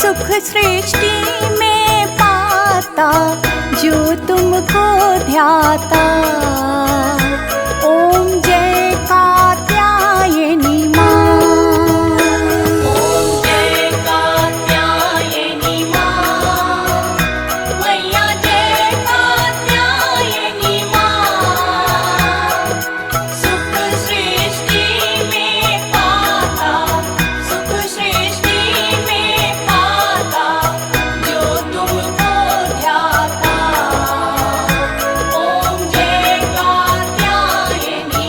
सुख सृष्टि में पाता जो तुमको ध्याता। ओम जय कात्यायनी माँ। ओम जय कात्यायनी माँ, मैया जय कात्यायनी माँ। सुख सृष्टि में पाता, सुख सृष्टि में पाता जो तुमको ध्याता। ओम जय कात्यायनी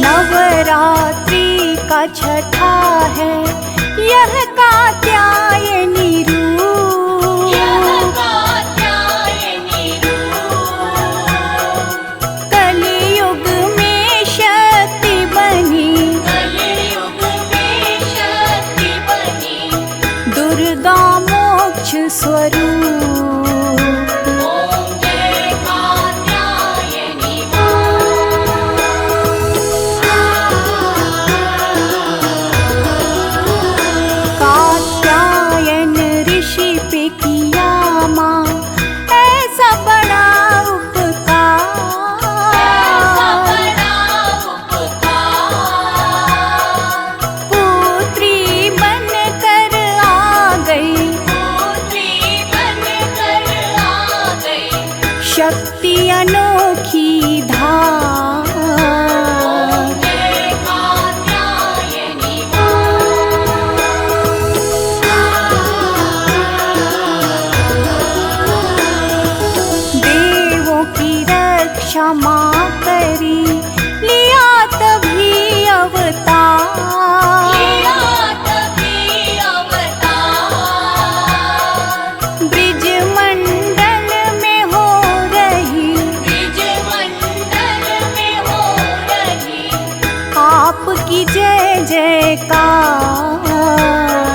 नवरात्रि का छठा है यह कात्यायनी रूप। यह कात्यायनी रूप, कलियुग में शक्ति बनी, कलियुग में शक्ति बनी। दुर्गा मोक्ष स्वरूप। ओम जय कात्यायनी कात्यायन ऋषि पे किया माँ ऐसा बड़ा उपकार। ऐसा बड़ा उपकार। पुत्री बन कर आ गई, पुत्री बनकर आ गई। शक्ति अनोखी धार। ओम जय कात्यायनी देवों की रक्षा माँ करी, लिया तभी अवतार। लिया तभी अवतार। ब्रिज मंडल में हो रही ब्रिज मंडल में हो रही आपकी जय जयकार।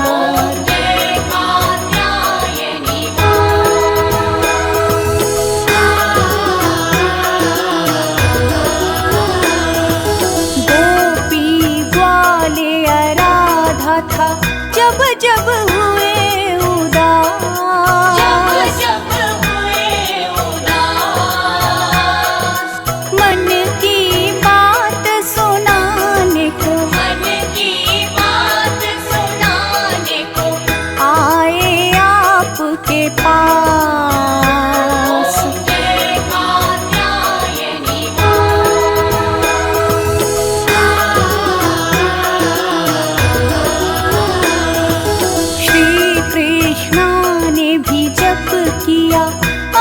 ओम जय कात्यायनी गोपी ग्वालियर राधा था जब जब हुए उदास। जब जब हुए उदास। मन की बात सुनाने को मन की बात सुनाने को आए आपके पास। ओम जय कात्यायनी श्री कृष्णा ने भी जप किया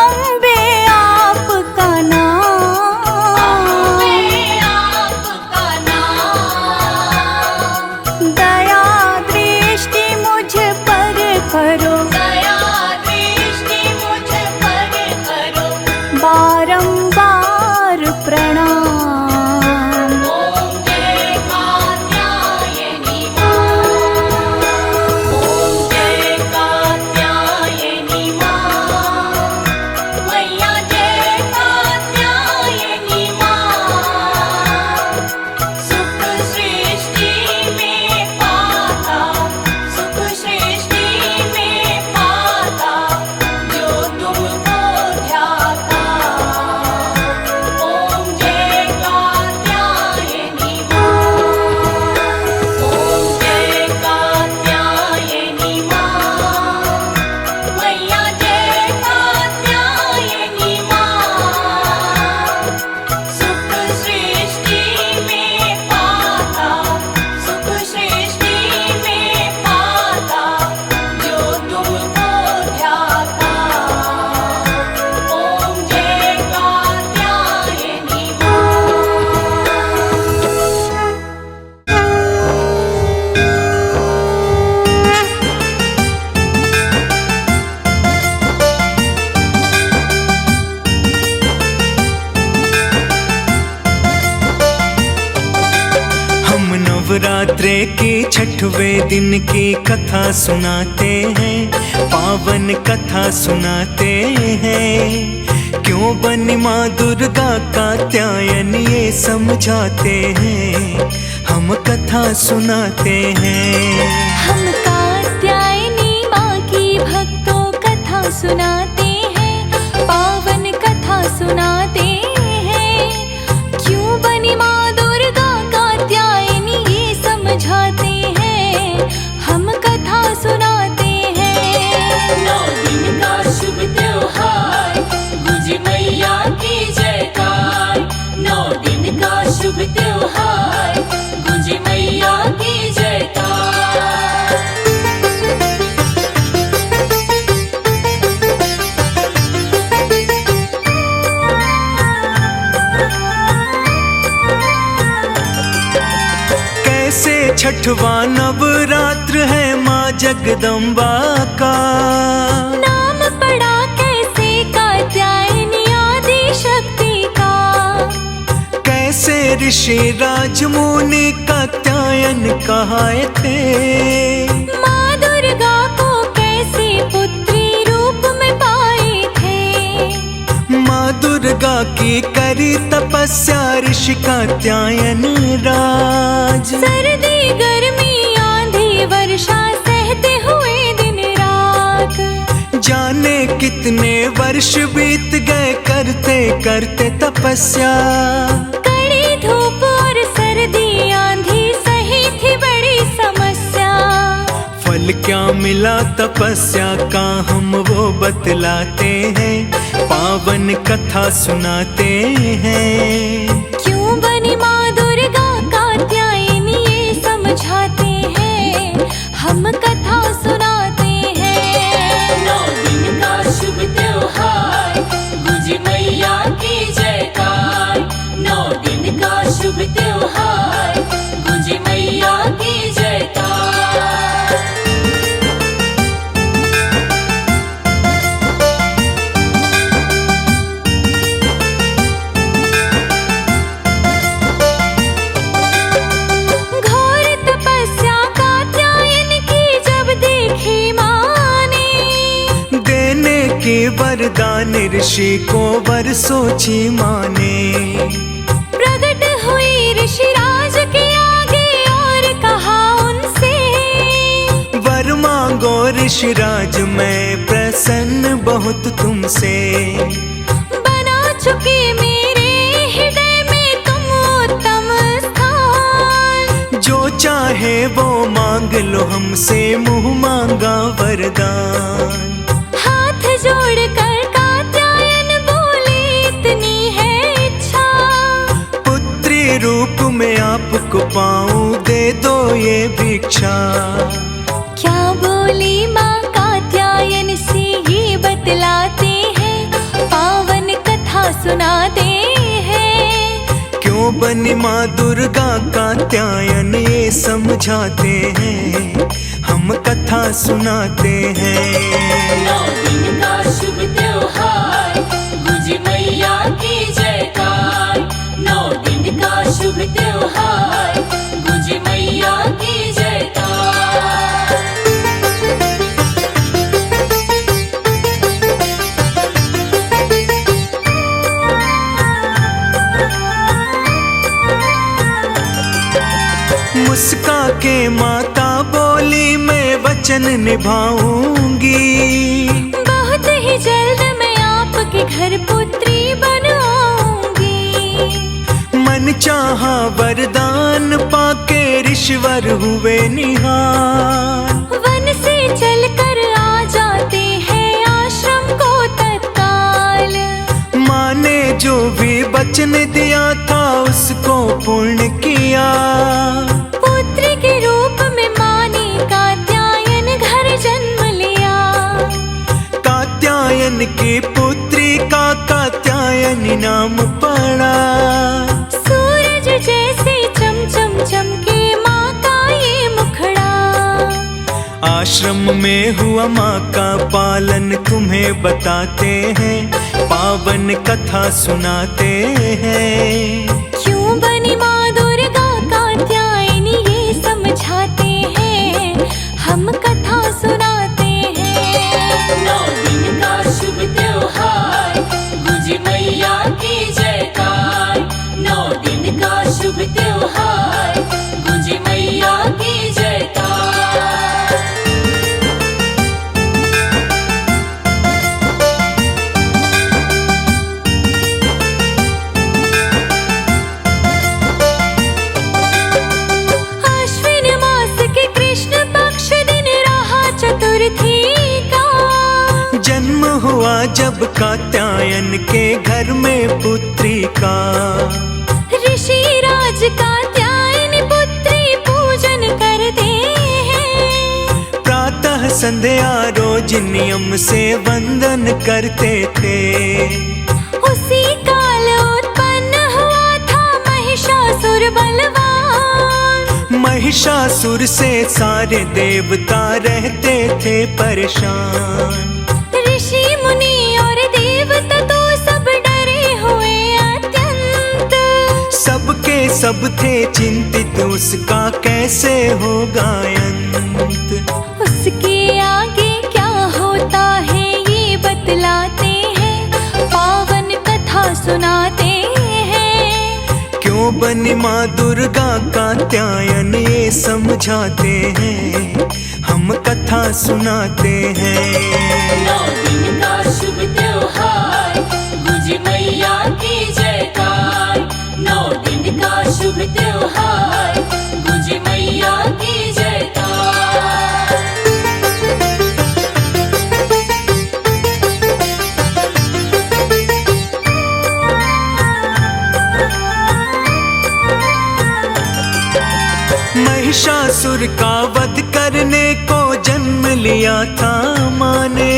अम्बे आपका नाम। मैं आपका नाम। दया दृष्टि मुझ पर करो, दया दृष्टि मुझ पर करो। बारंबार प्रणाम। ओम जय कात्यायनी ओम जय कात्यायनी मैया जय कात्यायनी सुख सृष्टि में पाता, सुख सृष्टि में पाता जो तुमको ध्याता। ओम जय कात्यायनी ओम जय कात्यायनी मैया जय कात्यायनी सुख सृष्टि में पाता, सुख सृष्टि में पाता जो तुमको ध्याता। ओम जय कात्यायनी हम नवरात्रे के छठवें दिन की कथा सुनाते हैं, पावन कथा सुनाते हैं। क्यों बनी माँ दुर्गा कात्यायन ये समझाते हैं, हम कथा सुनाते हैं। हम कात्यायनी माँ की भक्तों कथा सुनाते हैं, पावन कथा सुनाते हैं। क्यों बनी माँ दुर्गा कात्यायनी ये समझाते हैं, हम कथा सुनाते हैं। 9 दिन का शुभ त्योहार, गुंजे मैया की जयकार। 9 दिन का शुभ त्योहार, गुंजे मैया की जयकार। कैसे छठवां नवरात्र है माँ जगदम्बा का, नाम पड़ा कैसे कात्यायनी आदि शक्ति का। कैसे ऋषि राजमुनि कात्यायन कहाए थे, माँ दुर्गा को कैसे पुत्री रूप में पाए थे। माँ दुर्गा की करी तपस्या ऋषि कात्यायन राज। सर्दी गर्मी आंधी वर्षा सहते हुए दिन रात, जाने कितने वर्ष बीत गए करते करते तपस्या। कड़ी धूप और सर्दी आंधी सही थी बड़ी समस्या। फल क्या मिला तपस्या का हम वो बतलाते हैं, पावन कथा सुनाते हैं। क्यों बनी माँ दुर्गा कात्यायनी ये समझाते हैं, हम कथा सुनाते हैं। 9 दिन का शुभ त्योहार, गुंजे मैया की जयकार। 9 दिन का शुभ त्योहार, गुंजे मैया की जयकार। घोर तपस्या कात्यायन की जब देखी माँ ने, देने के वरदान ऋषि को वर सोची माने। प्रकट हुई ऋषिराज के आगे और कहा उनसे, वर मांगो ऋषिराज मैं प्रसन्न बहुत तुमसे। बना चुके मेरे हृदय में तुम उत्तम स्थान। जो चाहे वो मांग लो हमसे मुँह मांगा वरदान। हाथ जोड़कर कात्यायन बोले इतनी है इच्छा, पुत्री रूप में आपको पाऊं दे दो ये भिक्षा। क्या बोली माँ कात्यायन से ये बतलाते हैं, पावन कथा सुनाते हैं। क्यों बनी माँ दुर्गा कात्यायन ये समझाते हैं, हम कथा सुनाते हैं। 9 दिन का शुभ त्योहार, गुंजे मैया की जयकार। 9 दिन का शुभ त्योहार, गुंजे मैया की जयकार। मुस्का के माता बोली मैं वचन निभाऊंगी। बहुत ही जल्द मैं आपके घर पुत्री बन आऊंगी। मन चाहा वरदान पाके ऋषिवर हुए निहाल। वन से चलकर आ जाते हैं आश्रम को तत्काल। माँ ने जो भी वचन दिया था उसको पूर्ण किया। पुत्री के रूप में माँ ने कात्यायन घर जन्म लिया। कात्यायन की पुत्री का कात्यायनी नाम पड़ा। सूरज जैसे चमचम चमके माँ का ये मुखड़ा। आश्रम में हुआ माँ का पालन तुम्हें बताते हैं, पावन कथा सुनाते हैं। क्यों बनी माँ दुर्गा कात्यायनी ये समझाते हैं, हम कथा सुनाते हैं। 9 दिन का शुभ त्योहार, गुंजे हुआ जब कात्यायन के घर में पुत्री का। ऋषि राज कात्यायन पुत्री पूजन करते हैं। प्रातः संध्या रोज नियम से वंदन करते थे। उसी काल उत्पन्न हुआ था महिषासुर बलवान। महिषासुर से सारे देवता रहते थे परेशान। ऋषि मुनि और देवता तो सब डरे हुए अत्यंत। सबके सब थे चिंतित उसका कैसे होगा अंत। उसके आगे क्या होता है ये बतलाते हैं, पावन कथा सुनाते हैं। क्यों बनी माँ दुर्गा कात्यायन ये समझाते हैं, हम कथा सुनाते हैं। 9 दिन का शुभ त्योहार, गुजे मैया की जयकार। 9 दिन का शुभ त्योहार, गुजे मैया की जयकार। महिषासुर का वध करने को जन्म लिया था माँ ने।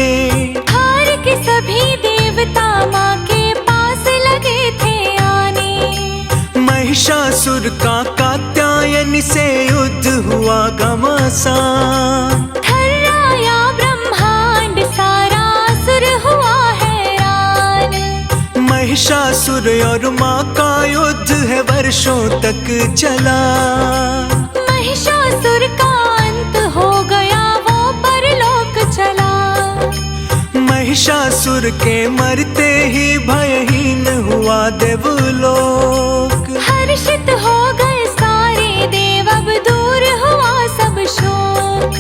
हार के सभी देवता माँ के पास लगे थे आने। महिषासुर का कात्यायन से युद्ध हुआ घमासान। थर्राया ब्रह्मांड सारा असुर हुआ हैरान। महिषासुर और माँ का युद्ध है वर्षों तक चला। महिषासुर का अंत हो गया वो परलोक चला। महिषासुर के मरते ही भयहीन हुआ देवलोक। हर्षित हो गए सारे देव, अब दूर हुआ सब शोक।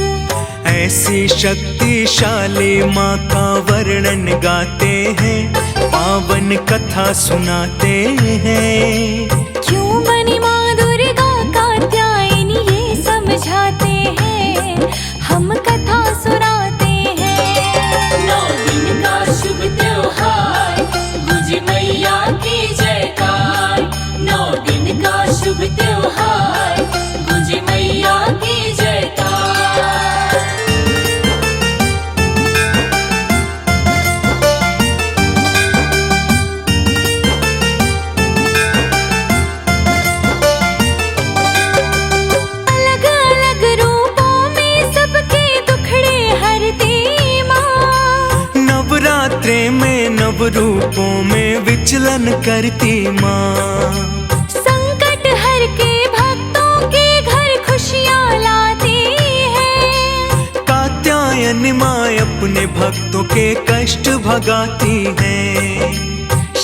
ऐसी शक्तिशाली माँ का वर्णन गाते हैं, पावन कथा सुनाते हैं। क्यों बनी माँ दुर्गा कात्यायनी ये समझाते हैं, हम कथा सुनाते हैं। 9 दिन का शुभ त्योहार, गुजे मैया की जयकार। 9 दिन का शुभ त्योहार, गुजे मैया की जयकार। अलग अलग रूपों में सबके दुखड़े हरती माँ। नवरात्रे में नव रूपों में विचलन करती माँ। संकट हर के भक्तों के घर खुशियाँ लाती है। कात्यायन माँ अपने भक्तों के कष्ट भगाती है।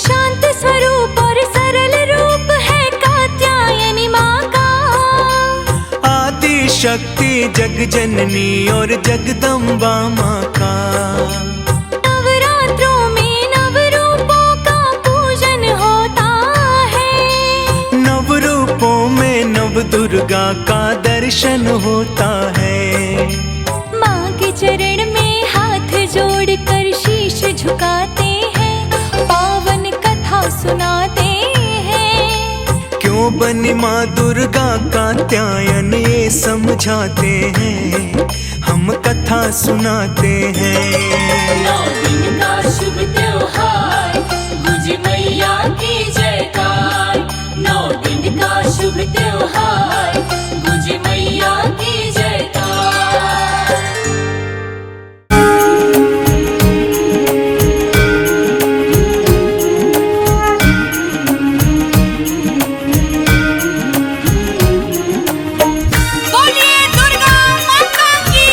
शांत स्वरूप और सरल रूप है कात्यायनी माँ का। आदि शक्ति जग जननी और जगदम्बा माँ का। नवरात्रों में नव रूपों का पूजन होता है। नव रूपों में नव दुर्गा का दर्शन होता है। माँ के चरण में हाथ जोड़कर शीश झुकाते हैं, पावन कथा सुनाते हैं। क्यों बनी माँ दुर्गा कात्यायन ये समझाते हैं, हम कथा सुनाते हैं। 9 दिन का शुभ त्योहार, गुजे मैया की जयकार। 9 दिन का शुभ त्योहार, गुजे मैया की जयकार। बोलिए दुर्गा माता की।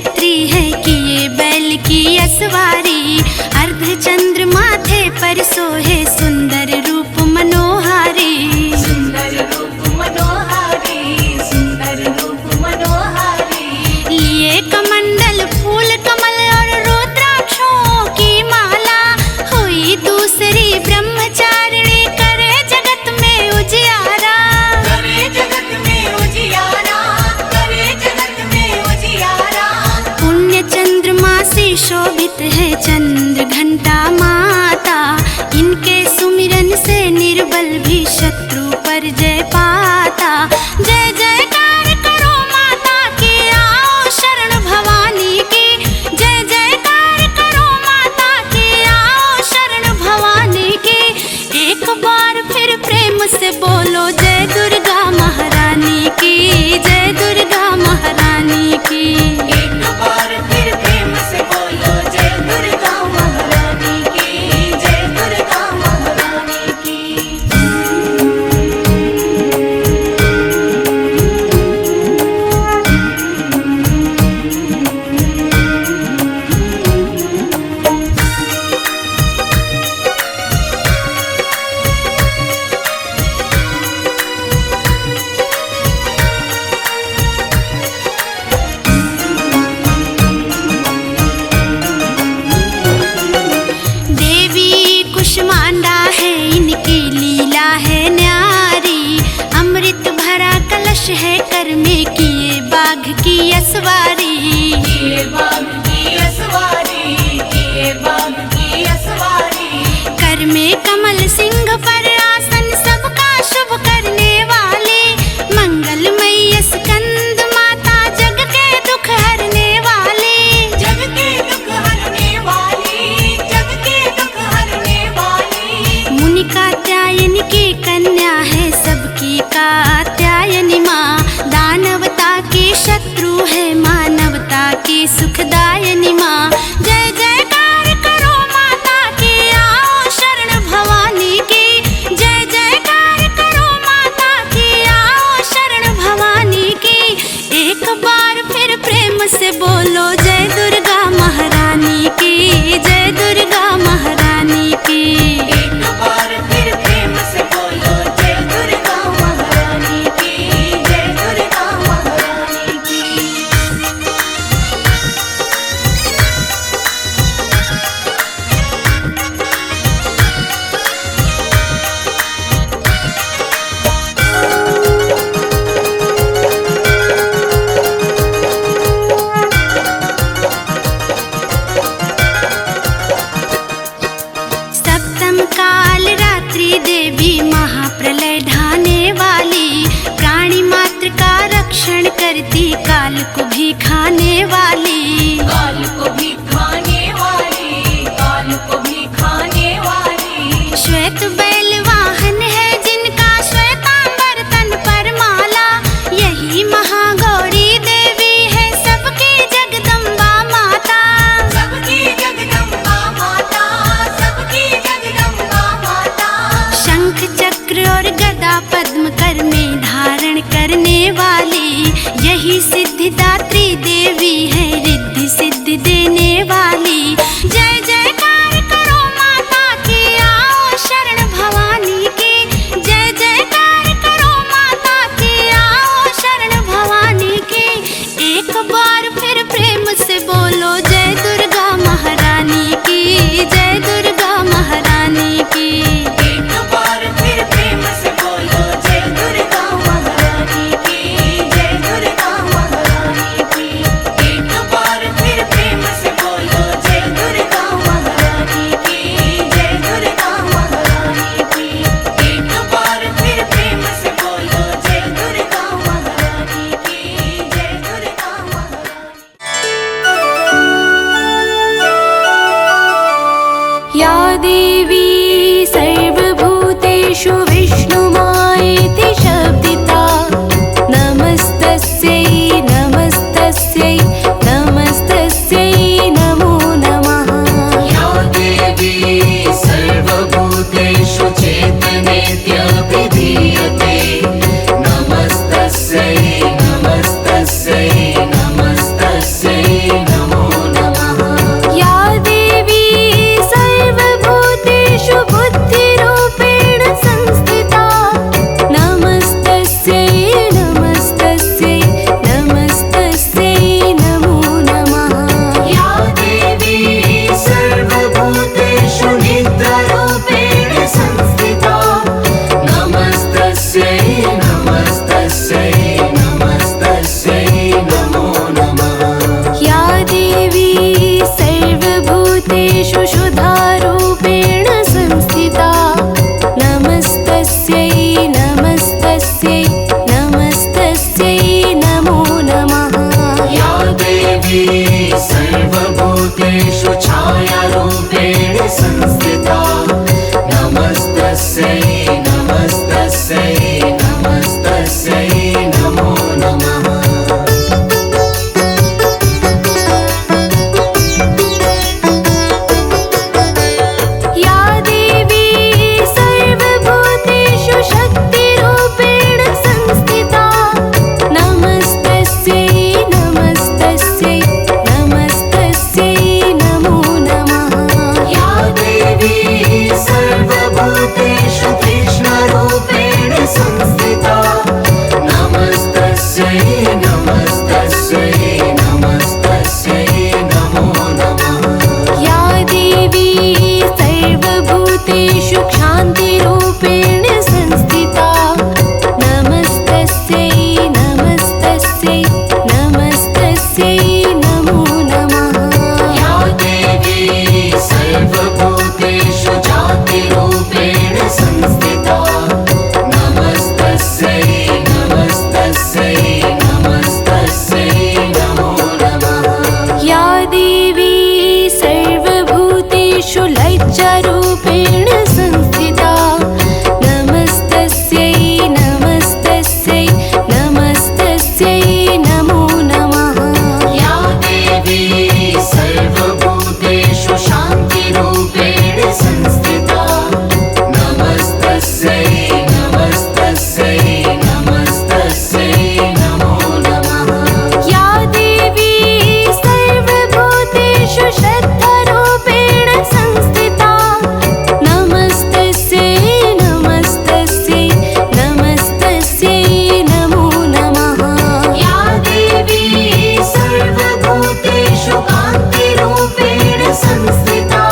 छत्री है किए बैल की असवारी, अर्धचंद्र माथे पर सोहे सुंदर रूप मनोहारी। सुंदर रूप मनोहारी, सुंदर रूप मनोहारी। लिए कमंडल फूल कमल और रुद्राक्षों की माला, हुई दूसरी ब्रह्मचारिणी करे जगत में उजियारा। करे जगत में उजियारा, करे जगत में उजियारा। पुण्य चंद्रमा से शोभित है चंद्र घंटा माता, इनके सुमिरन से निर्बल भी शत्रु पर जय पाता। जय जयकार करो माता की, आओ शरण भवानी की। जय जयकार करो माता की, आओ शरण भवानी की। एक बार फिर प्रेम से बोलो जय दुर्गा महारानी की, जय दुर्गा महारानी की। एक बार फिर प्रेम से बोलो जय दुर्गा महारानी की, जय दुर्गा महारानी की। देवी कुष्मांडा है इनकी लीला है न्यारी, अमृत भरा कलश है कर में किए बाघ की असवारी। किए बाघ की असवारी, किए बाघ की असवारी। कर में कमल सिंह पर आसन सबका शुभ करने वाली, मंगलमयी स्कंद माता जग के दुख हरने वाली। जग के दुख हरने वाली, जग के दुख हरने वाली। मुनि कात्यायनी की कन्या है सबकी कात्यायनी माँ, दानवता की शत्रु है मानवता की सुखदायनी माँ। जय जयकार करो माता की, आओ शरण भवानी की। जय जयकार करो माता की, आओ शरण भवानी की। एक बार फिर प्रेम से बोलो जय दुर्गा महारानी की, जय दुर्गा महारानी की। एक बार फिर प्रेम से बोलो जय दुर्गा महारानी की, जय दुर्गा महारानी की। सप्तम काल रात्रि देवी महाप्रलय ढाने वाली, प्राणी मात्र का रक्षण करती काल को भी खाने वाली। काल को भी खाने वाली, काल को भी खाने वाली। श्वेत बैल वाहन है जिनका श्वेतांबर तन पर माला, यही महागौरी देवी है सबकी जगदम्बा माता। सबकी जगदम्बा माता, सबकी जगदम्बा माता। शंख चक्र और गदा पद्म कर में धारण करने वाली, यही सिद्धिदात्री देवी है रिद्धि सिद्धि देने वाली। जय जयकार करो माता की, आओ शरण भवानी की। जय जयकार करो माता की, आओ शरण भवानी की। एक बार फिर प्रेम से बोलो जय दुर्गा महारानी की, जय दुर्गा महारानी की। एक बार फिर प्रेम से बोलो जय दुर्गा महारानी की, जय दुर्गा महारानी की। एक बार फिर प्रेम से बोलो जय दुर्गा महारानी की, जय दुर्गा महारानी की। एक बार फिर प्रेम से बोलो जय दुर्गा महारानी की, जय दुर्गा महारानी। या देवी सर्वभूतेषु विष्णुमायेति शब्दिता, नमस्तस्यै नमस्तस्यै नमस्तस्यै नमो नमः। या देवी सर्वभूतेषु चेतनेत्यभिधीयते, नमस्तस्यै नमस्तस्यै नमस्तस्यै सर्वभूतेषु छायारूपेण संस्थिता नमस्तस्यै नमस्तस्यै नमस्तस्यै नमो नमः। या देवी सर्वभूतेषु शक्तिरूपेण संस्थिता नमस्तस्यै नमस्तस्यै नमस्तस्यै नमो नमः। या देवी सर्वभूतेषु कृष्णरूपेण संस्थिता नमस्तस्यै नमस्तस्यै नमस्तस्यै नमो नमः। या देवी सर्वभूतेषु क्षान्तिरूपेण संस्थिता नमस्तस्यै नमस्तस्यै नमस्तस्यै नमो नमः। या देवी सर्वभूतेषु जातिरूपेण संस्थिता नमस्तस्यै नमस्तस्यै नमस्तस्यै नमो नमः। या देवी सर्वभूतेषु लज्जारूपेण संस्थिता नमस्तस्यै नमस्तस्यै नमस्तस्यै नमो नमः। या देवी सर्वभूतेषु शान्तिरूपेण संस्थिता नमस्तस्यै नमस्तस्यै नमस्तस्यै नमो नमः। या देवी सर्वभूतेषु श्रद्धारूपेण संस्थिता नमस्तस्यै नमस्तस्यै नमस्तस्यै नमो नमः। या देवी सर्वभूतेषु कान्तिरूपेण संस्थिता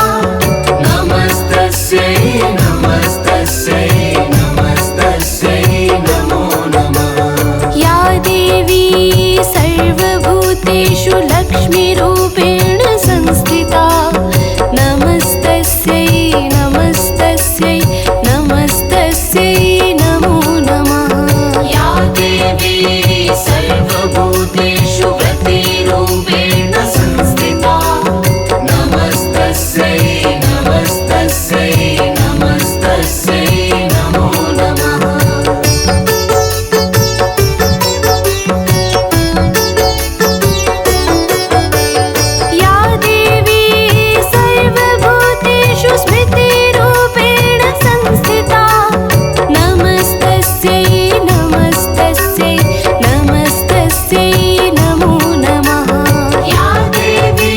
नमस्तस्यै नमस्तस्यै नमस्तस्यै नमो नमः। या देवी सर्वभूतेषु लक्ष्मीरूपेण संस्थिता नमस्तस्यै नमस्तस्यै नमस्तस्यै नमो नमः। या देवी सर्वभूतेषु व्रतिरूपेण संस्थिता नमस्तस्यै नमस्तस्यै नमस्तस्यै नमो नमः। या देवी सर्वभूतेषु स्मृतिरूपेण संस्थिता नमस्तस्यै नमस्तस्यै नमस्तस्यै नमो नमः। या देवी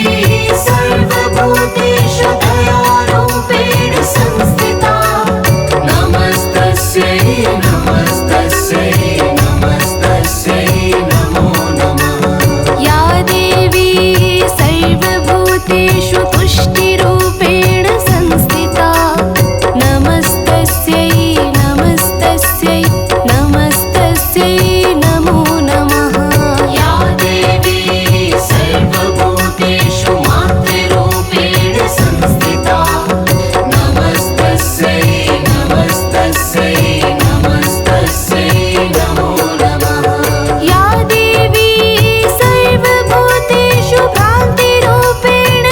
सर्वभूतेषु दयारूपेण संस्थिता नमस्तस्यै नमस्तस्यै नमस्तस्यै नमो नमः। या देवी सर्वभूतेषु तुष्टिरूपेण संस्थिता नमस्तस्यै नमस्तस्यै नमस्तस्यै नमो नमः। या देवी सर्वभूतेषु मातृरूपेण संस्थिता नमस्तस्यै नमस्तस्यै नमस्तस्यै नमो नमः। या देवी सर्वभूतेषु भ्रान्तिरूपेण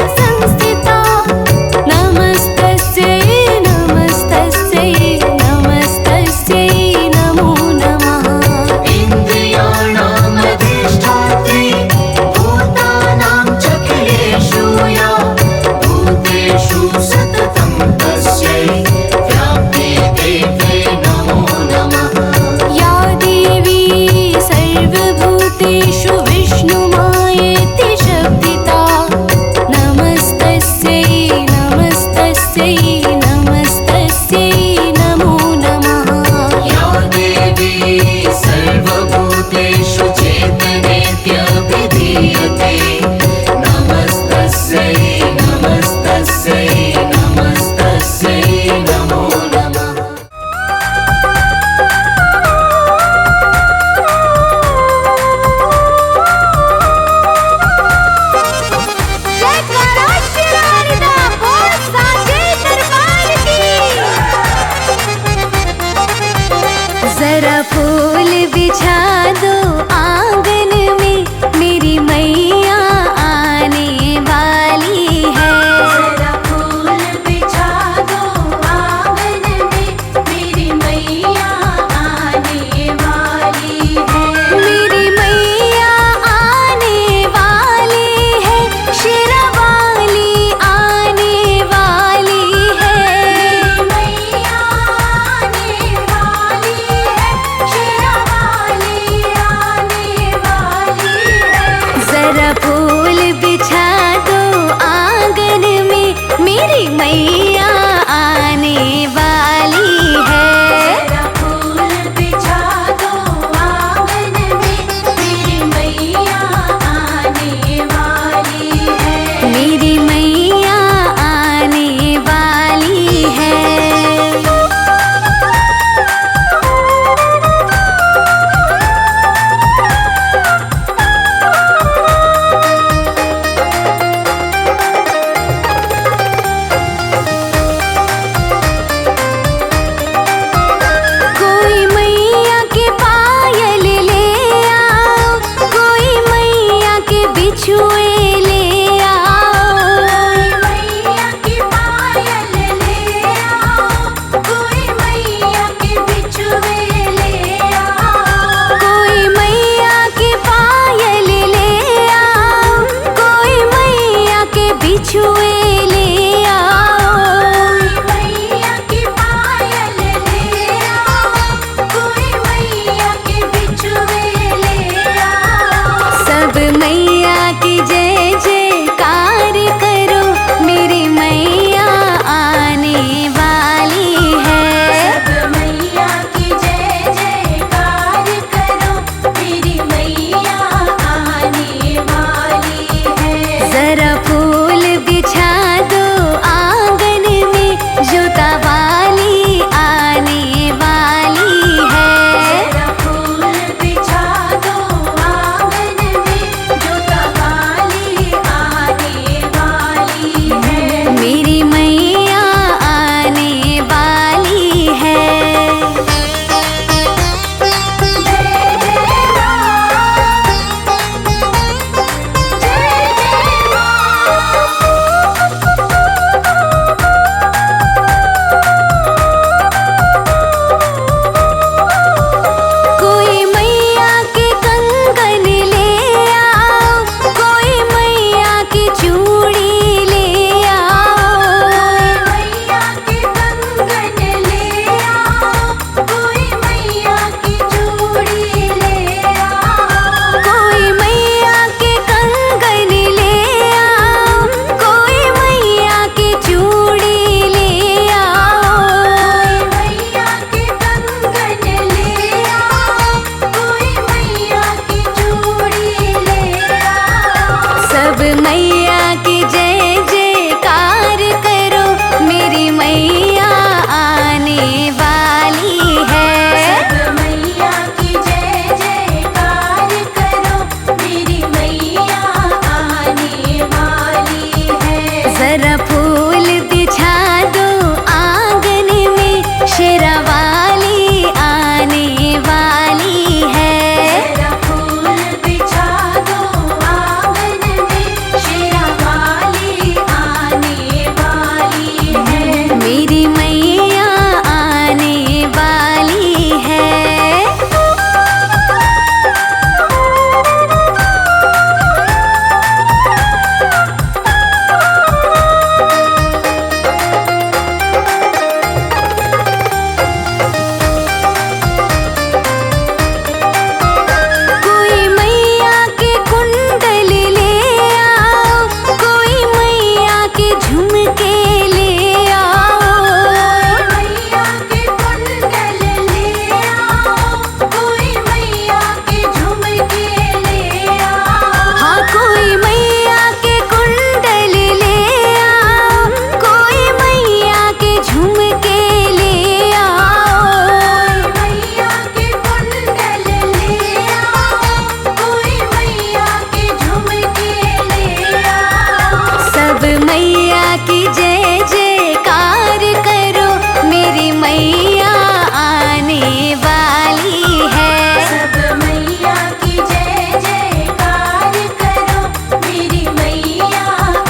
की जय जयकार करो, मेरी मैया आने वाली है। सब मैया की जय जयकार करो, मेरी मैया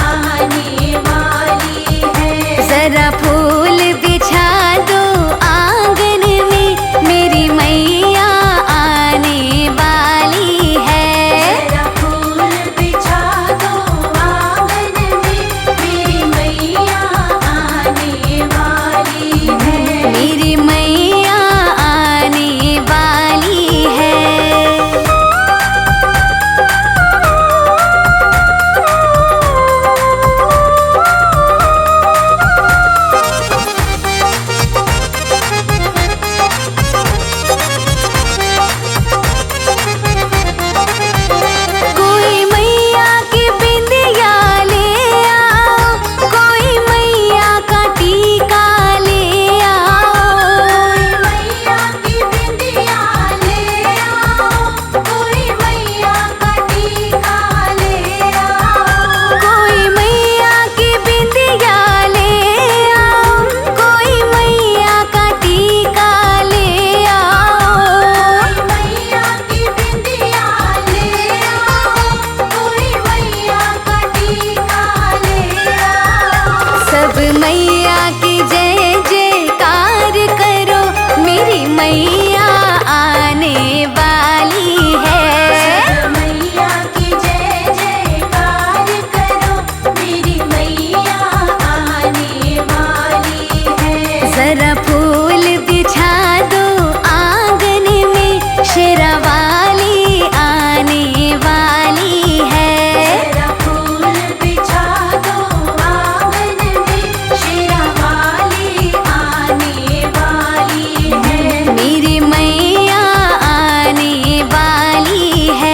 आने वाली है। जरा फूल बिछा दो आंगन में, मेरी मैया आने वाली है। जरा फूल बिछा दो आंगन में, मेरी मैया आने वाली है। मेरी मैया आने वाली है। कोई मैया की बिंदिया ले आओ, कोई मैया का टीका ले आओ। मैया की बिंदिया ले आओ, कोई मैया का टीका ले आओ। कोई मैया की बिंदिया ले आओ, कोई मैया का टीका ले आओ। मैया की बिंदिया ले आओ, कोई मैया का टीका ले आओ। सब मैया की जय जयकार करो, मेरी मैया आने वाली है। मैया की जय जयकार करो, मेरी मैया आने वाली है। जरा फूल बिछा दो आंगन में, शेरावाली आने वाली है। जरा फूल बिछा दो आंगन में, शेरावाली आने वाली है। मेरी मैया आने वाली है।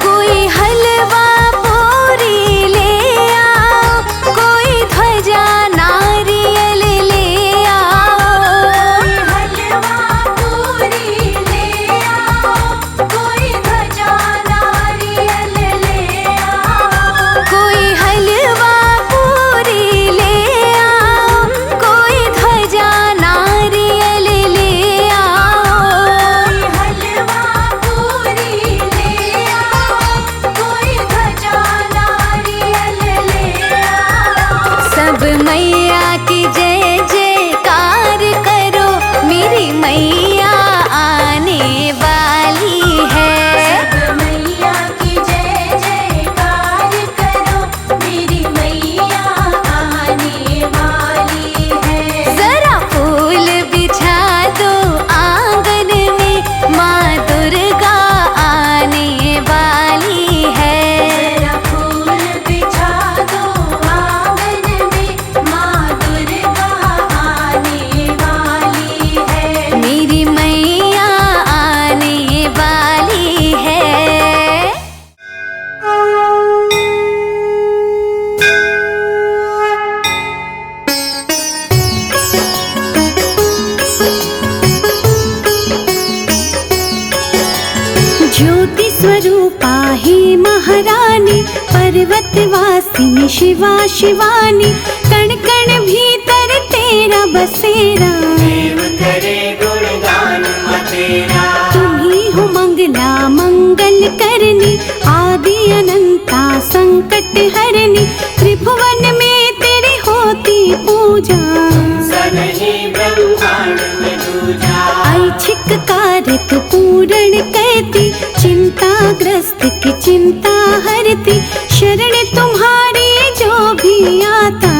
कोई हलवा पूरी ले आओ, कोई ध्वजा नारियल ले आओ। हलवा पूरी ले आओ, कोई ध्वजा नारियल ले आओ। कोई हलवा पूरी ले आओ, कोई ध्वजा नारियल ले आओ। हलवा पूरी ले आओ, कोई ध्वजा नारियल ले आओ। सब मैया की जय जयकार करो, मेरी मैया आने वाली है। सब मैया की जय जयकार करो, मेरी मैया आने वाली है। जरा फूल बिछा दो आंगन में, माँ दुर्गा आने वाली है। जरा फूल बिछा दो आंगन में, माँ दुर्गा आने वाली है। मेरी मैया आने वाली है। ज्योति स्वरूपा ही महारानी, पर्वतवासिनी शिवा शिवानी, कण कण भीतर तेरा बसेरा। देव करे गुणगान तेरा। तुम्ही हो मंगला मंगल करनी, आदि अनंता संकट हरनी, त्रिभुवन में तेरी होती पूजा। सनहि ब्रह्मांड में दूजा। ऐच्छिक कार्य तू पूर्ण करती, चिंताग्रस्त की चिंता हरती, शरण तुम्हारी जो भी आता।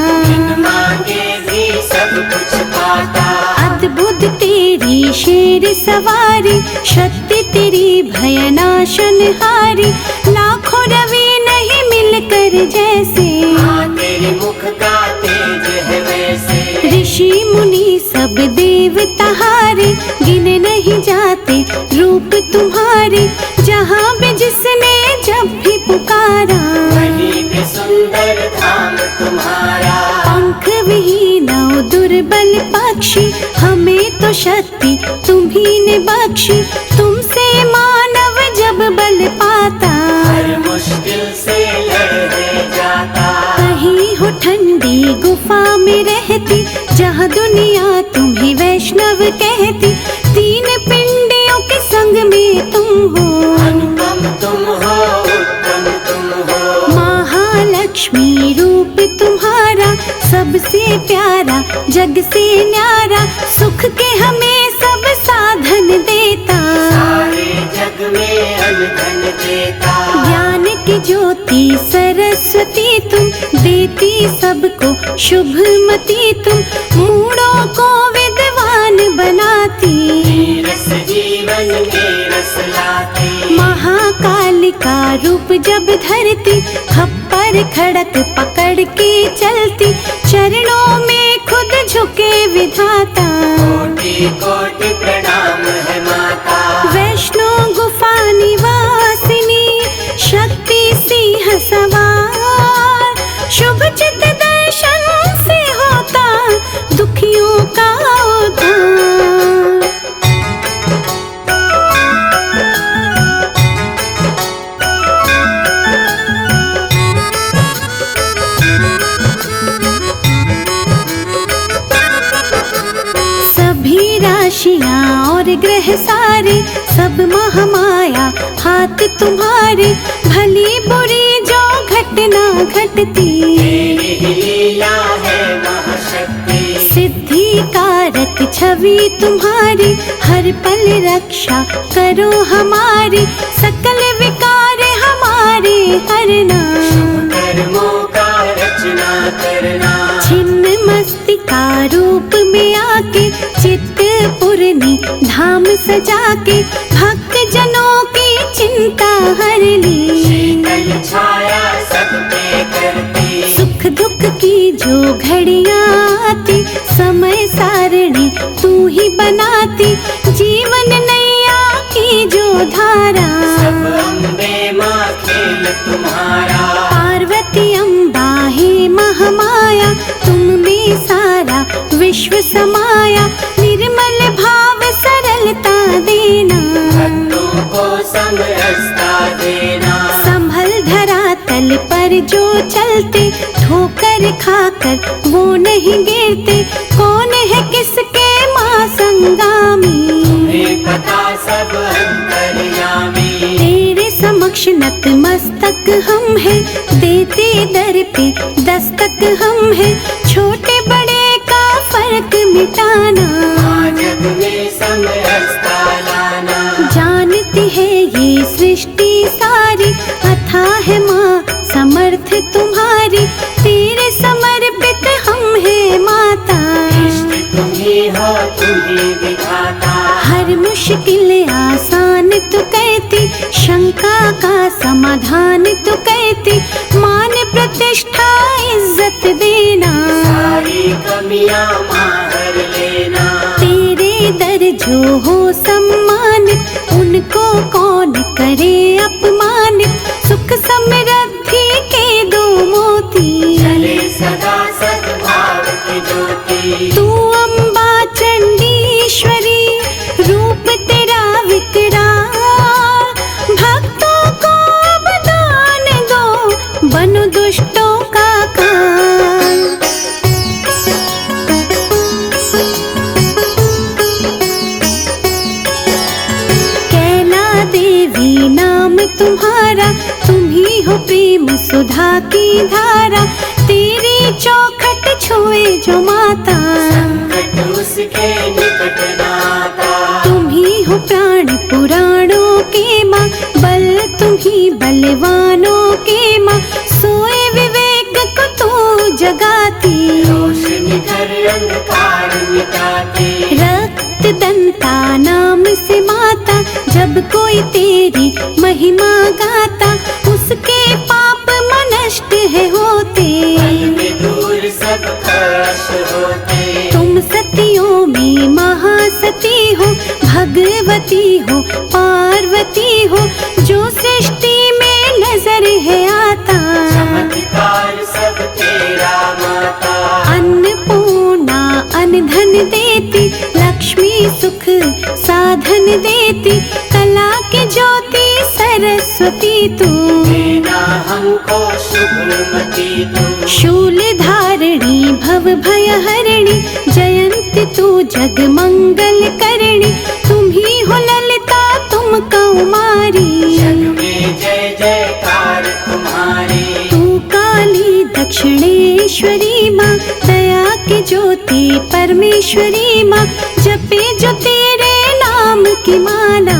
मांगे भी सब कुछ पाता। अद्भुत तेरी शेर सवारी, शक्ति तेरी भयनाशनहारी, लाखों रवि नहीं मिलकर जैसे। हाँ तेरे मुख का तेज है वैसे। ऋषि मुनि सब देवता हारे, गिने नहीं जाते रूप तुम्हारे, जहाँ भी जिसने जब भी पुकारा। वहीं अति सुंदर धाम तुम्हारा। पंख विहीन दुर्बल पक्षी हमें तो शक्ति तुम्ही ने बख्शी। तुमसे मानव जब बल पाता हर मुश्किल से लड़ जाता। कहीं हो ठंडी गुफा में रहती जहाँ दुनिया तुम्हें वैष्णव कहती। तीन पिंडियों के संग में तुम हो, अनुपम तुम हो, उत्तम तुम हो। महालक्ष्मी रूप तुम्हारा सबसे प्यारा जग से न्यारा। सुख के हमें सब साधन देता, सारे जग में अनधन देता। ज्ञान की ज्योति सरस्वती तुम देती सबको शुभमती तुम। मूढ़ों को विद्वान बनाती, रस जीवन में रस लाती। महाकाल का रूप जब धरती खप्पर खड़क पकड़ के चलती। चरणों में खुद झुके विधाता, कोटि कोटि प्रणाम है माता। वैष्णो गुफा निवासिनी शक्ति सिंह सवार। शुभ चित दर्शन से होता दुखियों का उद्धार। सभी राशियां और ग्रह सारे सब महामाया हाथ तुम्हारे। भली बुरी जो घटना घटती तेरी ही लीला है महाशक्ति। सिद्धि कारक छवि तुम्हारी हर पल रक्षा करो हमारी। सकल विकार हमारे हरना, कर्मों का रचना करना। छिन्न मस्तिका रूप में आके चित्त पूर्णी धाम सजा के। भक्त जनों की चिंता हर ली, शीतल छाया सब पे करती। सुख दुख की जो घड़ियां आती समय सारणी तू ही बनाती। जीवन नैया की जो धारा सब अम्बे माँ खेल तुम्हारा। पार्वती अम्बा है महामाया तुम में सारा विश्व समाया। निर्मल भाव सरलता देना, भक्तों को समरसता देना। संभल धरातल पर जो चलते ठोकर खाकर वो नहीं गिरते। कौन है किसके माँ संगामी, तुम्हें पता सब अंतर्यामी। तेरे समक्ष नतमस्तक हम हैं देते दर पे दस्तक हम हैं। छोटे बड़े का फर्क मिटाना, जग में समरसता लाना। जानती है ये सृष्टि सारी अथाह है माँ समर्थ तुम्हारी। तेरे समर्पित हम हैं माता, इष्ट तुम ही हो तुम ही विधाता। हर मुश्किल आसान तू कहती शंका का समाधान तू कहती। मान प्रतिष्ठा इज्जत देना, सारी कमियां मार लेना। तेरे दर जो हो सम्मानित उनको कौन करे अपमानित। सुख समृद्धि के दो मोती चले सदा सद्भाव की ज्योति। तू अम्बा चंडीश्वरी रूप तेरा विकराल। भक्तों को वरदान दो बनो दुष्टों का काल। कैला देवी नाम तुम्हारा तुम ही हो प्रेम सुधा की धारा। तेरी चौखट छुए जो माता संकट उसके निकट नाता। तुम ही हो प्राण पुराणों के माँ बल तुम ही बलवानों के माँ। सोए विवेक को तू जगाती, रोशनी कर अंधकार मिटाती। रक्त दंता नाम से माता जब कोई तेरी महिमा गाता। उसके पाप नष्ट है होते, मन में दूर सब कष्ट होते। तुम सतियों में महासती हो भगवती हो पार्वती हो। जो सृष्टि में नजर है आता चमत्कार सुख साधन देती, कला की ज्योति सरस्वती तू। देना हमको शुभमती तू। शूल धारिणी भव भय हरिणी, जयंती तू जग मंगल करणी। तुम्ही हो ललिता तुम कौमारी, जग में जय जयकार तुम्हारी। तू काली दक्षिणेश्वरी माँ, दया की ज्योति परमेश्वरी माँ। जपे जो तेरे नाम की माला,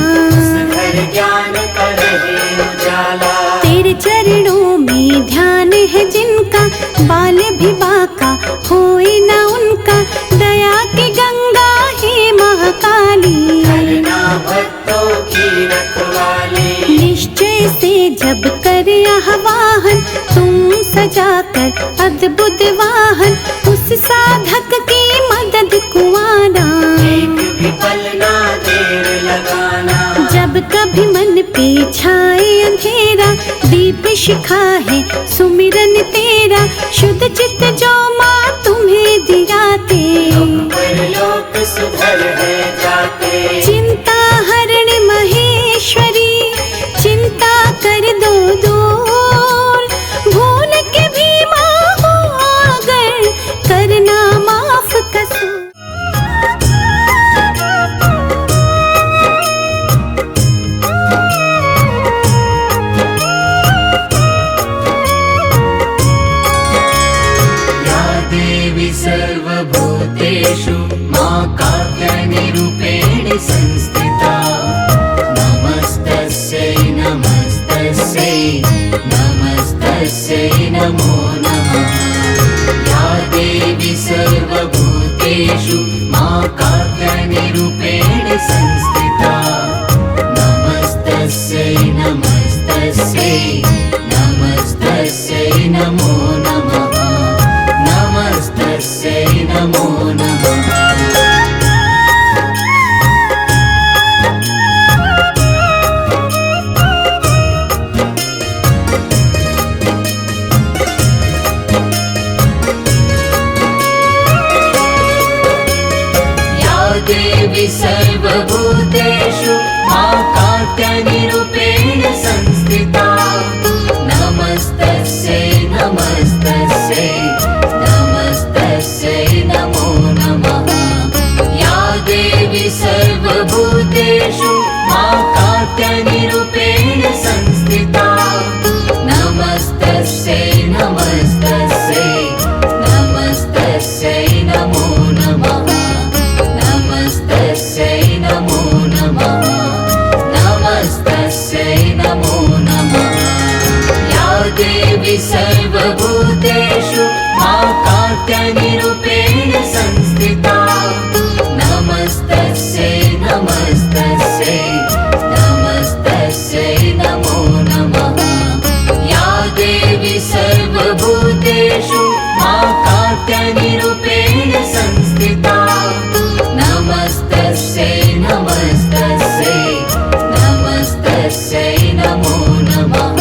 घर ज्ञान का रहे उजाला। तेरे चरणों में ध्यान है जिनका, बाल भी बाका होए न उनका। दया की गंगा है महाकाली, करना भक्तों की रखवाली। निश्चय से जब करे आह्वान, तुम सजाकर अद्भुत वाहन। उस साधक की मदद को आना, एक भी पल ना देर लगाना। जब कभी मन पे छाए अंधेरा, दीप शिखा है सुमिरन तेरा। शुद्ध चित्त जो माँ तुम्हें दियाते, परलोक सुधर है जाते। चिंता हरण महेश्वरी, चिंता कर दो दूर। भूल के भी माँ हो अगर, करना माफ कसूर। सर्वभूतेषु मां कात्यायनिरूपेण संस्थिता। नमस्तस्यै नमस्तस्यै नमस्तस्यै नमो नमः। या देवी सर्वभूतेषु मां कात्यायनिरूपेण संस्थिता। नमस्तस्यै नमस्तस्यै नमस्तस्यै नमो नमः। नमस्तस्यै नमो नमः। या देवी सर्वभूतेषु मां कात्यायनिरूपेण संस्थिता। नमस्तस्यै नमस्तस्यै नमस्तस्यै नमो नमः। या देवी सर्वभूतेषु मां कात्यायनिरूपेण संस्थिता। नमस्तस्यै नमस्तस्यै नमस्तस्यै नमो नमः। नमस्तस्यै नमो नमः। नमस्तस्यै नमो नमः। या देवी सर्वभूतेषु मां कात्यायनिरूपेण संस्थिता। नमस्तस्यै नमस्तस्यै नमस्तस्यै नमो नमः। या देवी सर्वभूतेषु मां कात्यायनिरूपेण संस्थिता। नमस्तस्यै नमस्तस्यै नमस्तस्यै नमो नमः।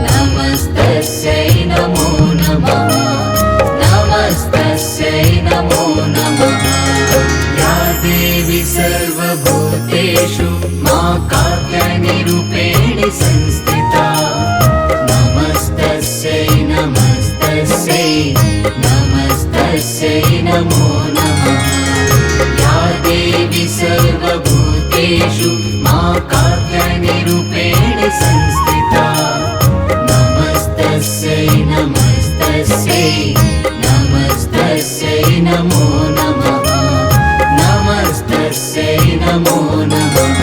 नमस्तस्यै नमो नमः। नमस्तस्यै नमो नमः। या देवी सर्वभूतेषु मां कात्यायनिरूपेण संस्थिता। नमस्तस्यै नमस्तस्यै नमस्तस्यै नमो नमः। या देवी सर्वभूतेषु मां कात्यायनिरूपेण संस्थिता। नमस्तस्यै नमस्तस्यै नमस्तस्यै नमो नमः। नमस्तस्यै नमो नमः।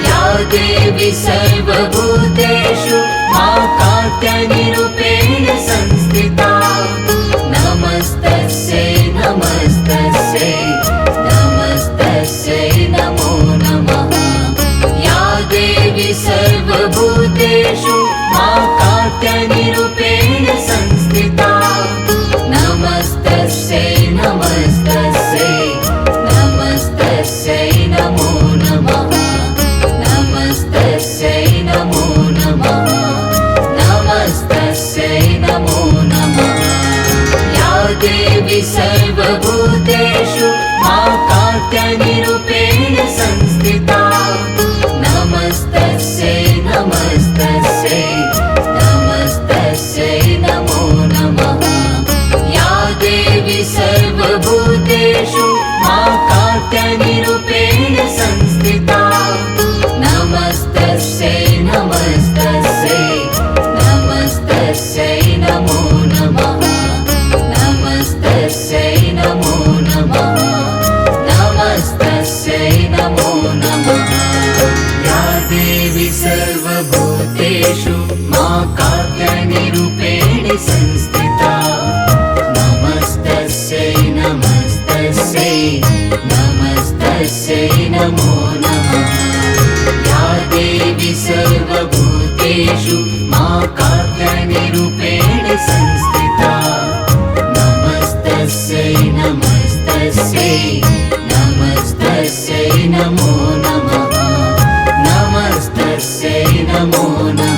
या देवी सर्वभूतेषु मां कात्यायनिरूपेण संस्थिता। संस्थिता नमस्तस्यै नमस्तस्यै नमस्तस्यै नमो नमः नमस्तस्यै नमो नमः।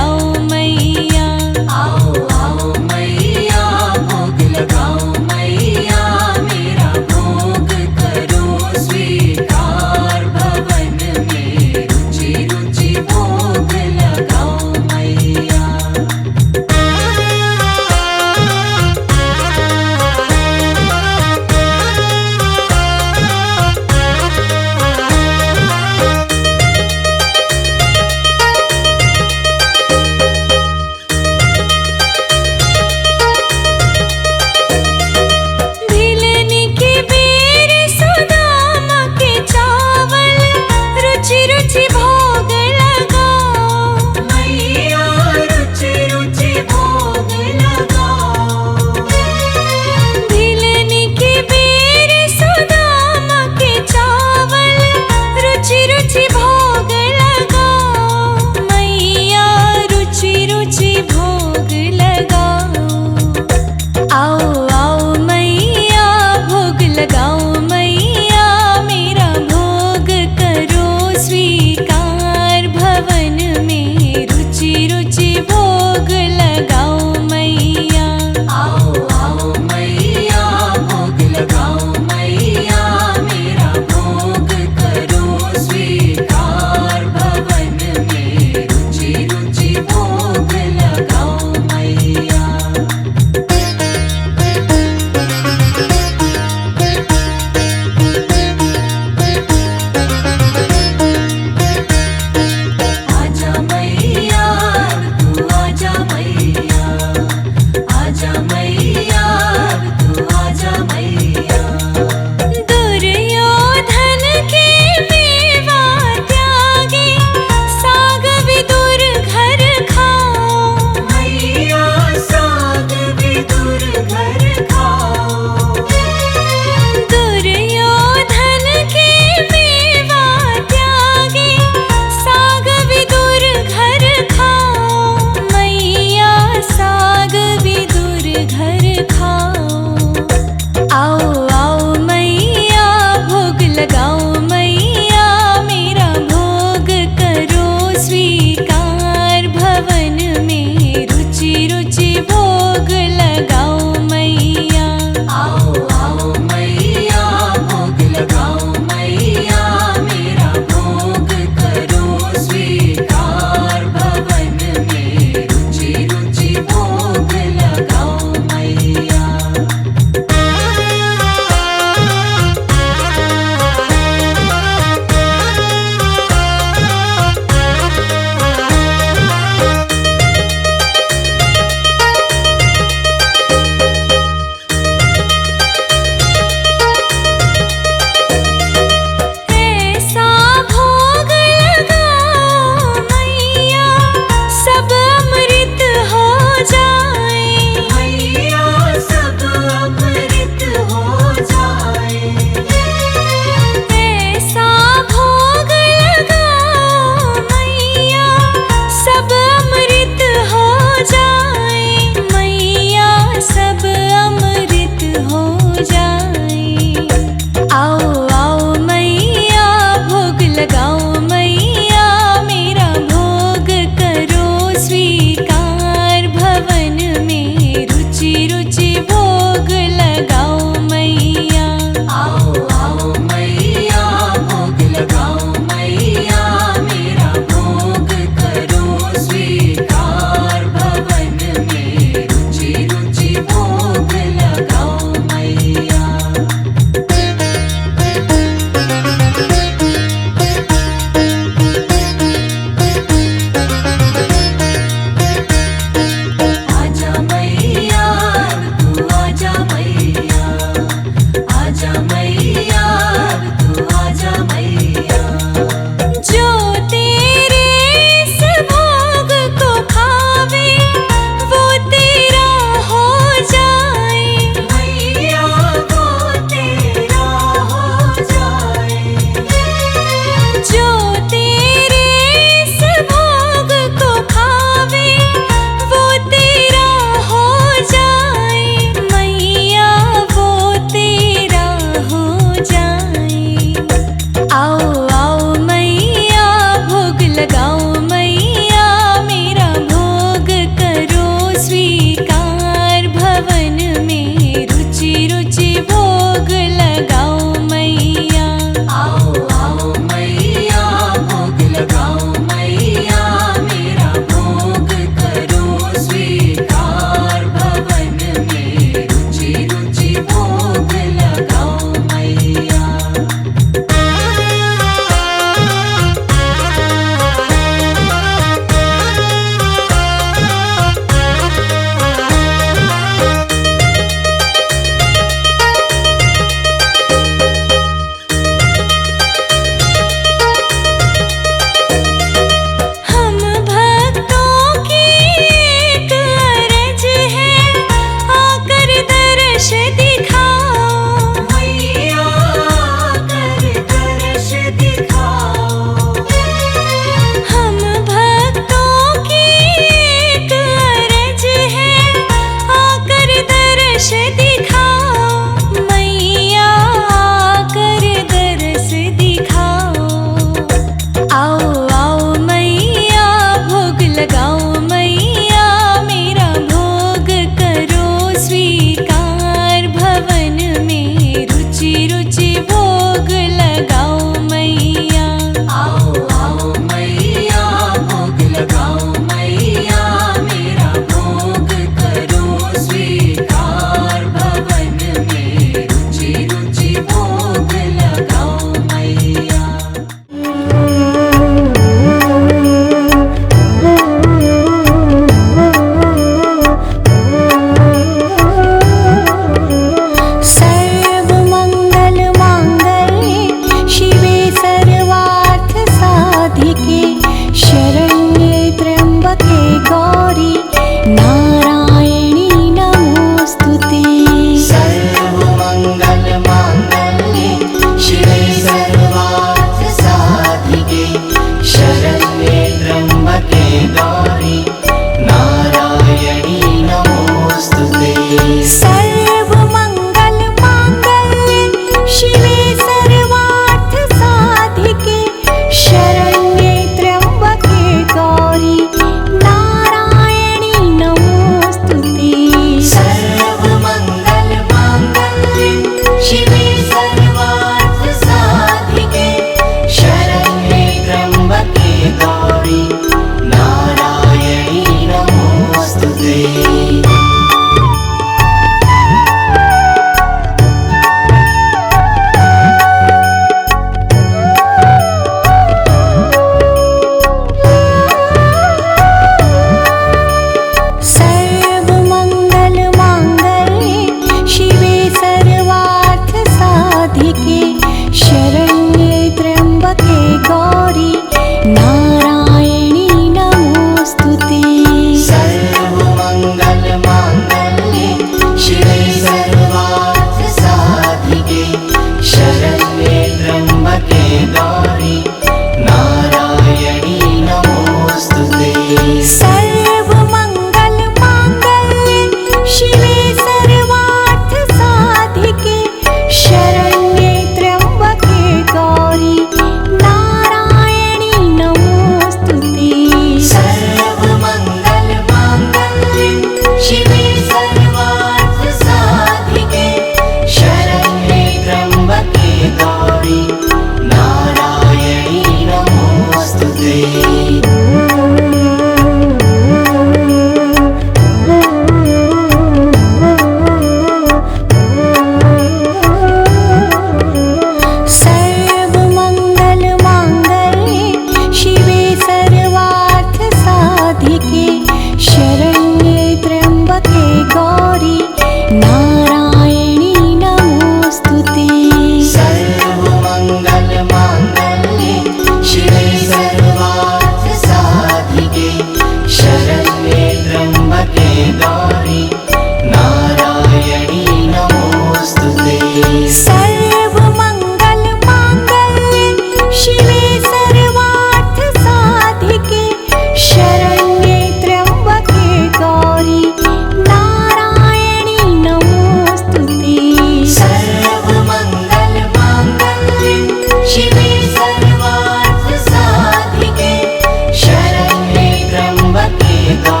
गाएगा।